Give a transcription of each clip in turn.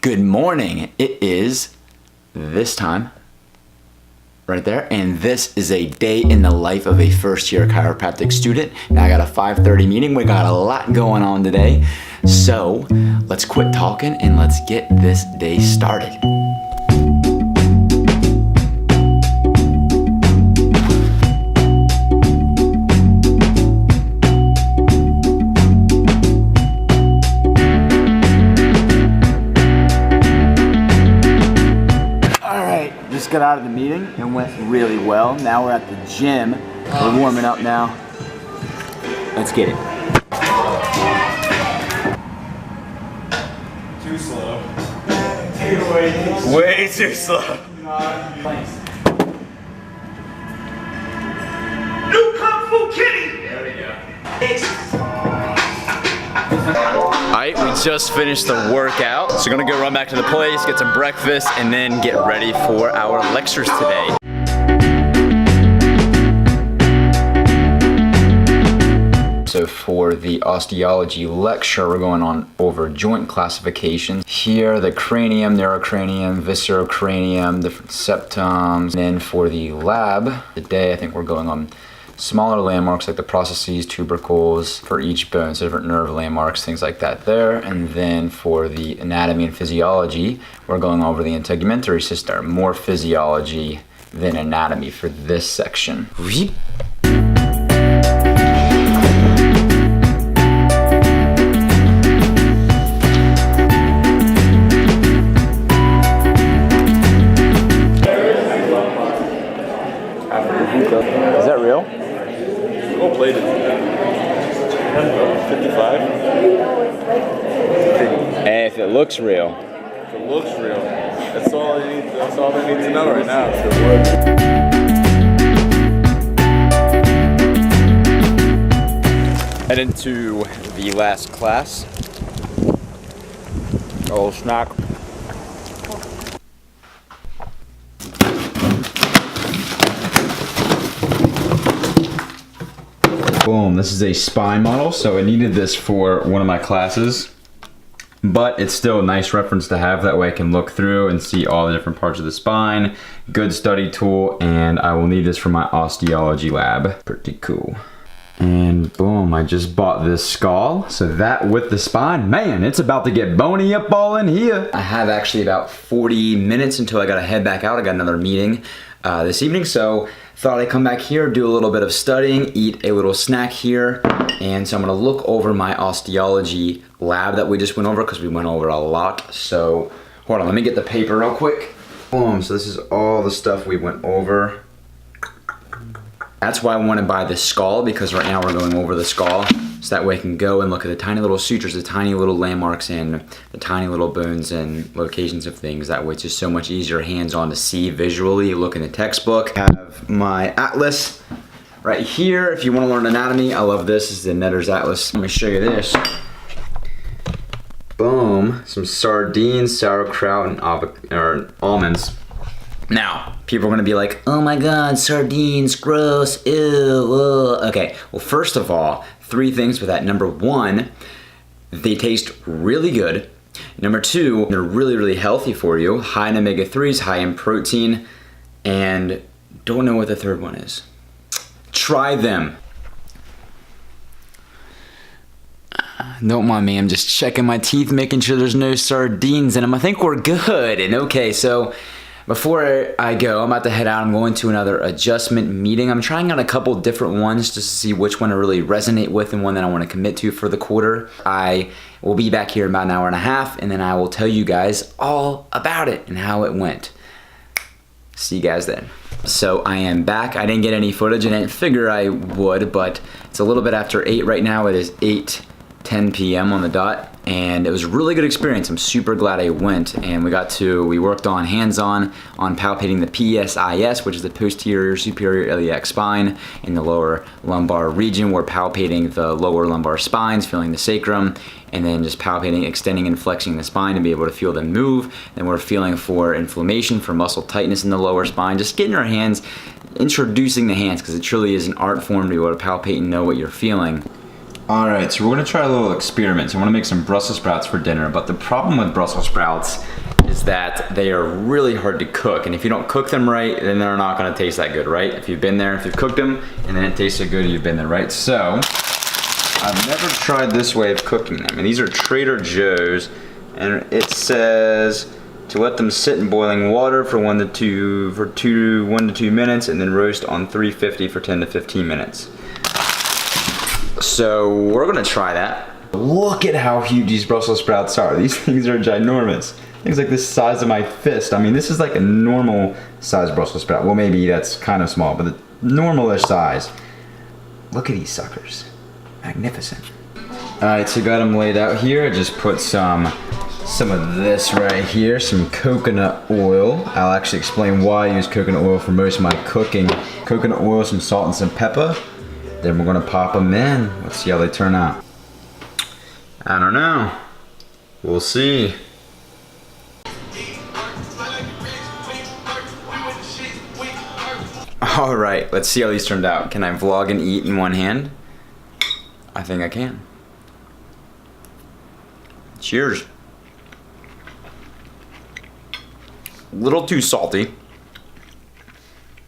Good morning. It is this time right there, and this is a day in the life of a first-year chiropractic student. Now I got a 5:30 meeting. We got a lot going on today, so let's quit talking and let's get this day started. Just got out of the meeting and went really well. Now we're at the gym. We're warming up now. Let's get it. Too slow. Way too slow. New Kung Fu Kitty! There we go. Alright, we just finished the workout. So we're gonna go run back to the place, get some breakfast, and then get ready for our lectures today. So for the osteology lecture, we're going on over joint classifications. Here, the cranium, neurocranium, viscerocranium, different septums. And then for the lab today, I think we're going on smaller landmarks like the processes, tubercles for each bone, so different nerve landmarks, things like that there. And then for the anatomy and physiology, we're going over the integumentary system, more physiology than anatomy for this section. Is that real? Gold plated. 55. Hey, if it looks real. If it looks real. That's all you need. That's all they need to know right now. Head into the last class. Oh, snack. Boom, this is a spine model, so I needed this for one of my classes, but it's still a nice reference to have. That way I can look through and see all the different parts of the spine. Good study tool, and I will need this for my osteology lab. Pretty cool. And boom, I just bought this skull. So that with the spine, man, it's about to get bony up all in here. I have actually about 40 minutes until I gotta head back out. I got another meeting this evening, so thought I'd come back here, do a little bit of studying, eat a little snack here, and so I'm gonna look over my osteology lab that we just went over because we went over a lot. So hold on, let me get the paper real quick. Boom, so this is all the stuff we went over. That's why I want to buy the skull, because right now we're going over the skull, so that way I can go and look at the tiny little sutures, the tiny little landmarks, and the tiny little bones and locations of things. That way it's just so much easier hands-on to see visually. Look in the textbook. I have my atlas right here. If you want to learn anatomy, I love this. This is the Netter's Atlas. Let me show you this. Boom, some sardines, sauerkraut, and almonds. Now, people are gonna be like, oh my God, sardines, gross, ew, ugh. Okay, well, first of all, 3 things with that. Number 1, they taste really good. Number 2, they're really, really healthy for you. High in omega-3s, high in protein, and don't know what the third one is. Try them. Don't mind me, I'm just checking my teeth, making sure there's no sardines in them. I think we're good. And okay, so before I go, I'm about to head out. I'm going to another adjustment meeting. I'm trying out a couple different ones just to see which one I really resonate with and one that I want to commit to for the quarter. I will be back here in about an hour and a half, and then I will tell you guys all about it and how it went. See you guys then. So I am back. I didn't get any footage. I didn't figure I would, but it's a little bit after 8 right now. It is 8:10 p.m. on the dot, and it was a really good experience. I'm super glad I went, and we worked on hands-on on palpating the PSIS, which is the posterior superior iliac spine in the lower lumbar region. We're palpating the lower lumbar spines, feeling the sacrum, and then just palpating, extending and flexing the spine to be able to feel them move. And we're feeling for inflammation, for muscle tightness in the lower spine, just getting our hands, introducing the hands, because it truly is an art form to be able to palpate and know what you're feeling. All right, so we're gonna try a little experiment. So I wanna make some Brussels sprouts for dinner, but the problem with Brussels sprouts is that they are really hard to cook. And if you don't cook them right, then they're not gonna taste that good, right? If you've been there, if you've cooked them, and then it tasted good, you've been there, right? So, I've never tried this way of cooking them. And these are Trader Joe's, and it says to let them sit in boiling water for 1 to 2 minutes, and then roast on 350 for 10 to 15 minutes. So we're gonna try that. Look at how huge these Brussels sprouts are. These things are ginormous. Things like this size of my fist. I mean, this is like a normal size Brussels sprout. Well, maybe that's kind of small, but the normalish size. Look at these suckers. Magnificent. All right, so got them laid out here. I just put some of this right here, some coconut oil. I'll actually explain why I use coconut oil for most of my cooking. Coconut oil, some salt, and some pepper. Then we're gonna pop them in. Let's see how they turn out. I don't know. We'll see. All right, let's see how these turned out. Can I vlog and eat in one hand? I think I can. Cheers. A little too salty,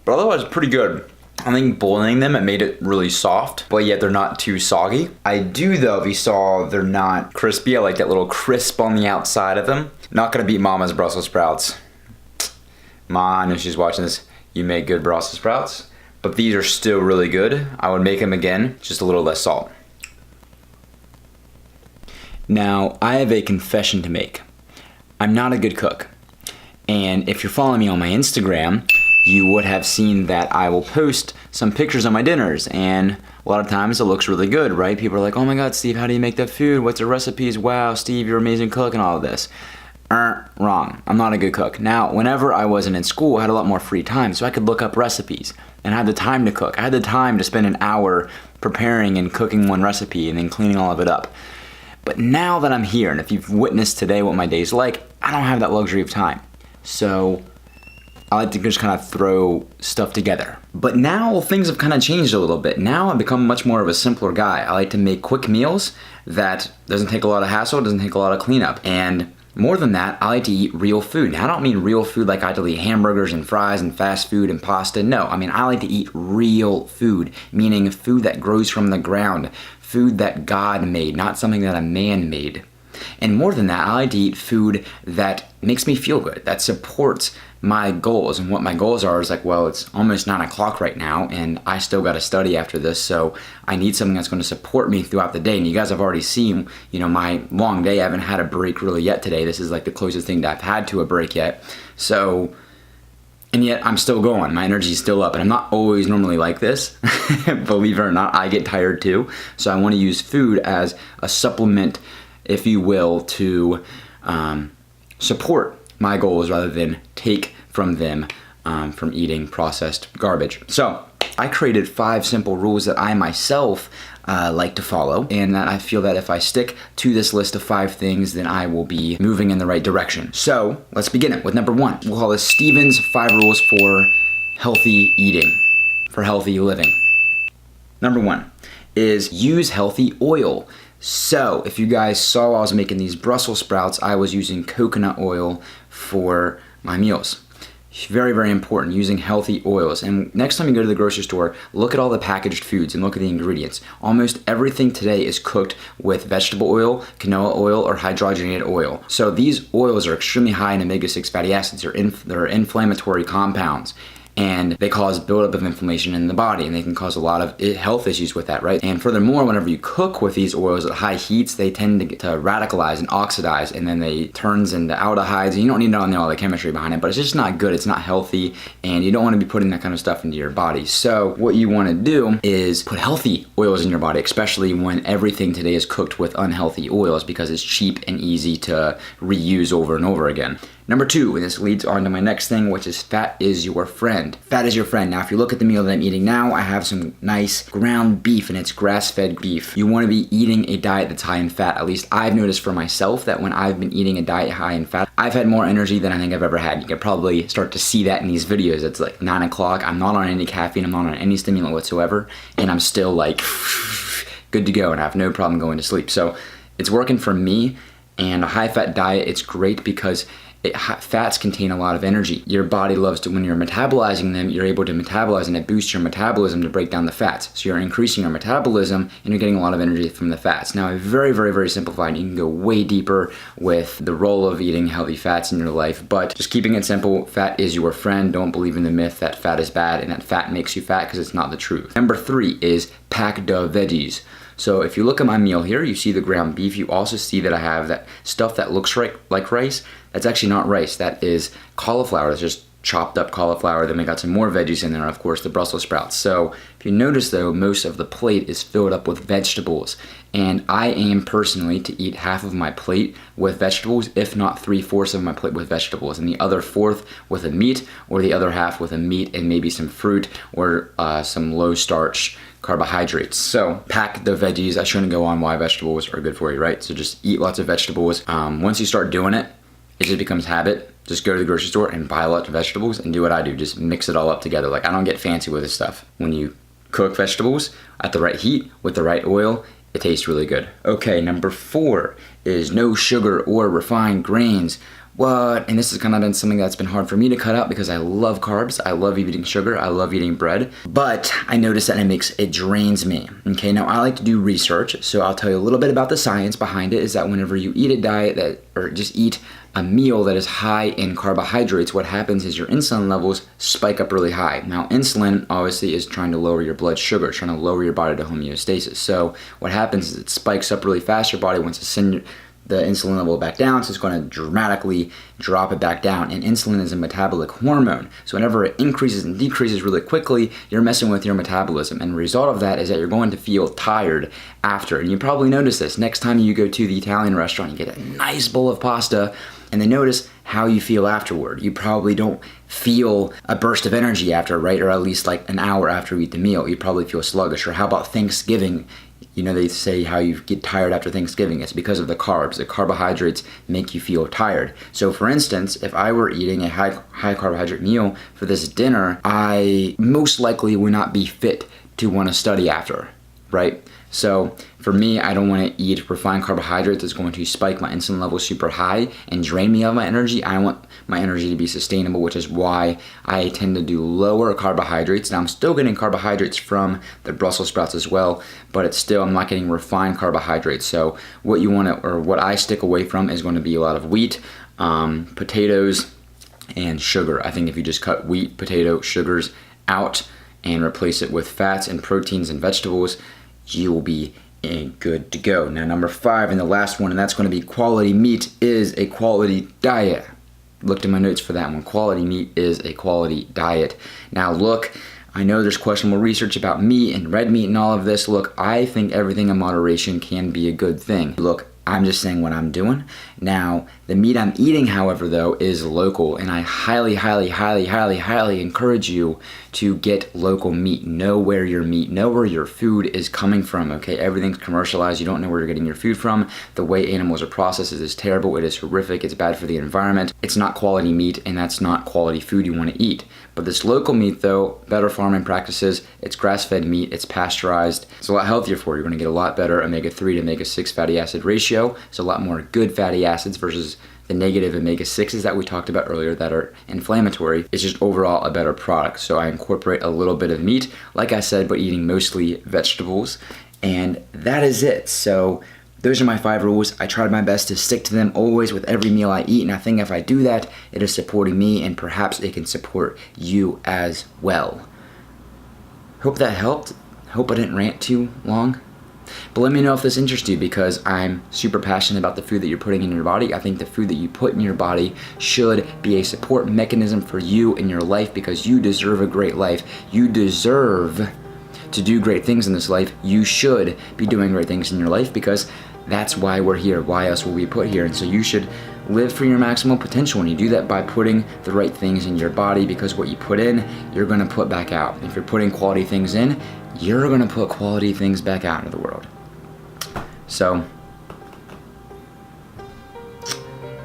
but otherwise pretty good. I think boiling them, it made it really soft, but yet they're not too soggy. I do though, if you saw, they're not crispy. I like that little crisp on the outside of them. Not gonna beat Mama's Brussels sprouts. Ma, I know she's watching this. You make good Brussels sprouts, but these are still really good. I would make them again, just a little less salt. Now, I have a confession to make. I'm not a good cook. And if you're following me on my Instagram, you would have seen that I will post some pictures of my dinners, and a lot of times it looks really good, right? People are like, oh my God, Steve, how do you make that food? What's the recipes? Wow, Steve, you're an amazing cook and all of this. Wrong, I'm not a good cook. Now, whenever I wasn't in school, I had a lot more free time, so I could look up recipes, and I had the time to cook. I had the time to spend an hour preparing and cooking one recipe and then cleaning all of it up. But now that I'm here, and if you've witnessed today what my day's like, I don't have that luxury of time. So I like to just kind of throw stuff together. But now things have kind of changed a little bit. Now I've become much more of a simpler guy. I like to make quick meals that doesn't take a lot of hassle, doesn't take a lot of cleanup. And more than that, I like to eat real food. Now I don't mean real food like I like to eat hamburgers and fries and fast food and pasta. No, I mean I like to eat real food, meaning food that grows from the ground, food that God made, not something that a man made. And more than that, I like to eat food that makes me feel good, that supports my goals. And what my goals are is like, well, it's almost 9 o'clock right now and I still got to study after this, so I need something that's going to support me throughout the day. And you guys have already seen, you know, my long day. I haven't had a break really yet today. This is like the closest thing that I've had to a break yet. So, and yet I'm still going. My energy's still up, and I'm not always normally like this. Believe it or not, I get tired too. So I want to use food as a supplement, if you will, to support my goals rather than take from them from eating processed garbage. So I created 5 simple rules that I myself like to follow, and that I feel that if I stick to this list of 5 things, then I will be moving in the right direction. So let's begin it with number 1. We'll call this Steven's 5 rules for healthy eating, for healthy living. Number 1 is use healthy oil. So if you guys saw I was making these Brussels sprouts, I was using coconut oil for my meals. Very, very important, using healthy oils. And next time you go to the grocery store, look at all the packaged foods and look at the ingredients. Almost everything today is cooked with vegetable oil, canola oil, or hydrogenated oil. So these oils are extremely high in omega-6 fatty acids. They're inflammatory compounds, and they cause buildup of inflammation in the body, and they can cause a lot of health issues with that, right? And furthermore, whenever you cook with these oils at high heats, they tend to get to radicalize and oxidize, and then they turns into aldehydes, and you don't need to know all the chemistry behind it, but it's just not good, it's not healthy, and you don't want to be putting that kind of stuff into your body. So what you want to do is put healthy oils in your body, especially when everything today is cooked with unhealthy oils, because it's cheap and easy to reuse over and over again. Number 2, and this leads on to my next thing, which is fat is your friend. Fat is your friend. Now, if you look at the meal that I'm eating now, I have some nice ground beef, and it's grass-fed beef. You want to be eating a diet that's high in fat. At least I've noticed for myself that when I've been eating a diet high in fat, I've had more energy than I think I've ever had. You can probably start to see that in these videos. It's like 9 o'clock. I'm not on any caffeine. I'm not on any stimulant whatsoever, and I'm still like good to go and I have no problem going to sleep. So it's working for me. And a high-fat diet, it's great because fats contain a lot of energy. Your body loves to, when you're metabolizing them, you're able to metabolize and it boosts your metabolism to break down the fats. So you're increasing your metabolism and you're getting a lot of energy from the fats. Now, very, very, very simplified. You can go way deeper with the role of eating healthy fats in your life, but just keeping it simple, fat is your friend. Don't believe in the myth that fat is bad and that fat makes you fat, because it's not the truth. Number 3 is pack the veggies. So if you look at my meal here, you see the ground beef. You also see that I have that stuff that looks like rice. That's actually not rice. That is cauliflower. That's just chopped up cauliflower. Then we got some more veggies in there, of course, the Brussels sprouts. So if you notice though, most of the plate is filled up with vegetables. And I aim personally to eat half of my plate with vegetables, if not 3/4 of my plate with vegetables, and the other 1/4 with a meat, or the other half with a meat and maybe some fruit or some low starch carbohydrates. So pack the veggies. I shouldn't go on why vegetables are good for you, right? So just eat lots of vegetables. Once you start doing it, it just becomes habit. Just go to the grocery store and buy a lot of vegetables and do what I do. Just mix it all up together. Like, I don't get fancy with this stuff. When you cook vegetables at the right heat with the right oil, it tastes really good. Okay, number 4 is no sugar or refined grains. What? And this has kind of been something that's been hard for me to cut out because I love carbs. I love eating sugar. I love eating bread. But I notice that it drains me. Okay, now I like to do research, so I'll tell you a little bit about the science behind it. Is that whenever you eat a diet or just eat a meal that is high in carbohydrates, what happens is your insulin levels spike up really high. Now, insulin obviously is trying to lower your blood sugar, trying to lower your body to homeostasis. So what happens is it spikes up really fast. Your body wants to send the insulin level back down, so it's going to dramatically drop it back down. And insulin is a metabolic hormone, so whenever it increases and decreases really quickly, you're messing with your metabolism, and the result of that is that you're going to feel tired after. And you probably notice this next time you go to the Italian restaurant, you get a nice bowl of pasta, and then notice how you feel afterward. You probably don't feel a burst of energy after, right? Or at least like an hour after you eat the meal, you probably feel sluggish. Or how about Thanksgiving? You know, they say how you get tired after Thanksgiving. It's because of the carbs. The carbohydrates make you feel tired. So for instance, if I were eating a high carbohydrate meal for this dinner, I most likely would not be fit to want to study after, right? So for me, I don't want to eat refined carbohydrates that's going to spike my insulin level super high and drain me of my energy. I want my energy to be sustainable, which is why I tend to do lower carbohydrates. Now, I'm still getting carbohydrates from the Brussels sprouts as well, but I'm not getting refined carbohydrates. So what you want to, or what I stick away from, is going to be a lot of wheat, potatoes, and sugar. I think if you just cut wheat, potato, sugars out and replace it with fats and proteins and vegetables, you will be good to go. Now, number 5 and the last one, and that's going to be quality meat is a quality diet. Looked at my notes for that one. Quality meat is a quality diet. Now look, I know there's questionable research about meat and red meat and all of this. Look, I think everything in moderation can be a good thing. Look, I'm just saying what I'm doing. Now, the meat I'm eating, however, though, is local, and I highly, highly, highly, highly, highly encourage you to get local meat. Know where your meat, know where your food is coming from, okay? Everything's commercialized. You don't know where you're getting your food from. The way animals are processed is terrible. It is horrific. It's bad for the environment. It's not quality meat, and that's not quality food you want to eat. But this local meat, though, better farming practices, it's grass-fed meat, it's pasteurized, it's a lot healthier for you. You're going to get a lot better omega-3 to omega-6 fatty acid ratio. It's a lot more good fatty acids versus the negative omega-6s that we talked about earlier that are inflammatory. It's just overall a better product. So I incorporate a little bit of meat, like I said, but eating mostly vegetables. And that is it. So those are my 5 rules. I tried my best to stick to them always with every meal I eat, and I think if I do that, it is supporting me, and perhaps it can support you as well. Hope that helped. Hope I didn't rant too long. But let me know if this interests you, because I'm super passionate about the food that you're putting in your body. I think the food that you put in your body should be a support mechanism for you in your life, because you deserve a great life. You deserve to do great things in this life. You should be doing great things in your life, because that's why we're here. Why else will we put here? And so you should live for your maximum potential, and you do that by putting the right things in your body, because what you put in, you're going to put back out. If you're putting quality things in, you're going to put quality things back out into the world. So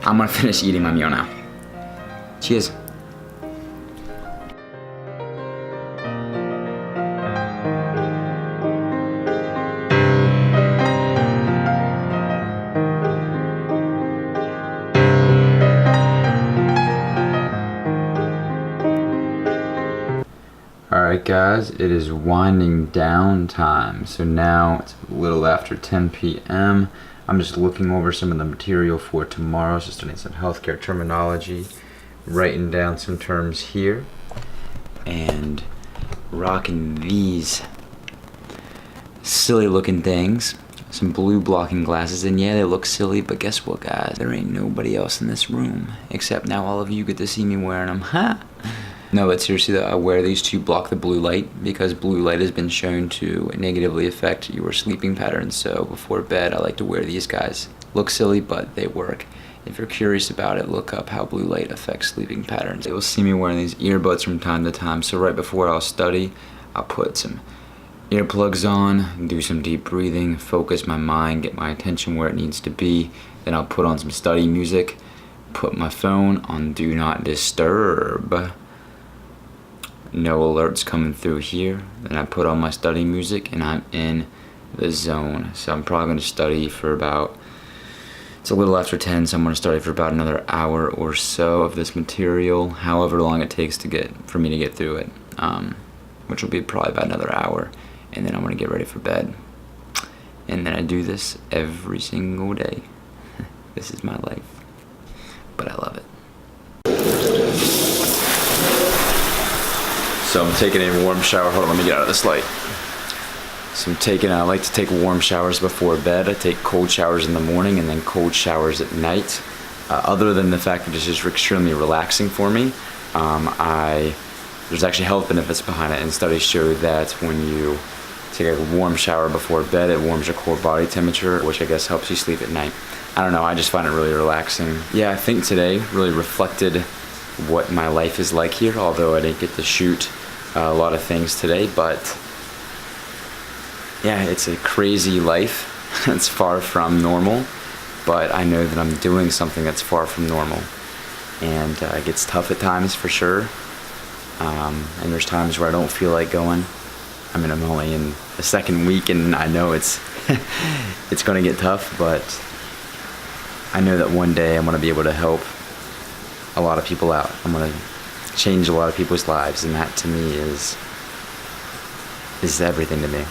I'm going to finish eating my meal now. Cheers. Alright guys, it is winding down time. So now it's a little after 10 p.m. I'm just looking over some of the material for tomorrow, so studying some healthcare terminology, writing down some terms here, and rocking these silly looking things. Some blue blocking glasses, and yeah, they look silly, but guess what guys? There ain't nobody else in this room, except now all of you get to see me wearing them. Ha! No, but seriously though, I wear these to block the blue light because blue light has been shown to negatively affect your sleeping patterns. So before bed, I like to wear these guys. Look silly, but they work. If you're curious about it, look up how blue light affects sleeping patterns. You'll see me wearing these earbuds from time to time. So right before I'll study, I'll put some earplugs on, do some deep breathing, focus my mind, get my attention where it needs to be. Then I'll put on some study music, put my phone on do not disturb. No alerts coming through here. Then I put on my study music and I'm in the zone. So I'm probably going to study for about, it's a little after 10, so I'm going to study for about another hour or so of this material, however long it takes for me to get through it, which will be probably about another hour. And then I'm going to get ready for bed. And then I do this every single day. This is my life, but I love it. So I'm taking a warm shower. Hold on, let me get out of this light. So I like to take warm showers before bed. I take cold showers in the morning and then cold showers at night. Other than the fact that it's just extremely relaxing for me, there's actually health benefits behind it, and studies show that when you take a warm shower before bed, it warms your core body temperature, which I guess helps you sleep at night. I don't know, I just find it really relaxing. Yeah, I think today really reflected what my life is like here, although I didn't get to shoot a lot of things today, but yeah, it's a crazy life. It's far from normal, but I know that I'm doing something that's far from normal. And it gets tough at times for sure. And there's times where I don't feel like going. I mean, I'm only in the second week and I know it's it's gonna get tough, but I know that one day I'm gonna be able to help a lot of people out. I'm gonna change a lot of people's lives, and that to me is everything to me.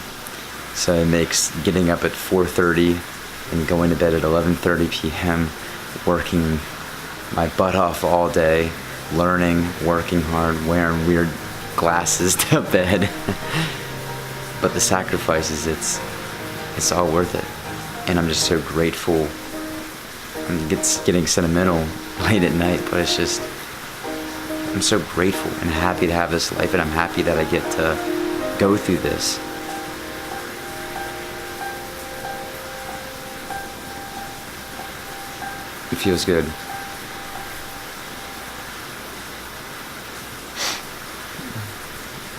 So it makes getting up at 4:30 and going to bed at 11:30 p.m., working my butt off all day, learning, working hard, wearing weird glasses to bed. But the sacrifices, it's all worth it. And I'm just so grateful. I mean, it's getting sentimental late at night, but it's just, I'm so grateful and happy to have this life, and I'm happy that I get to go through this. It feels good.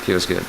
Feels good.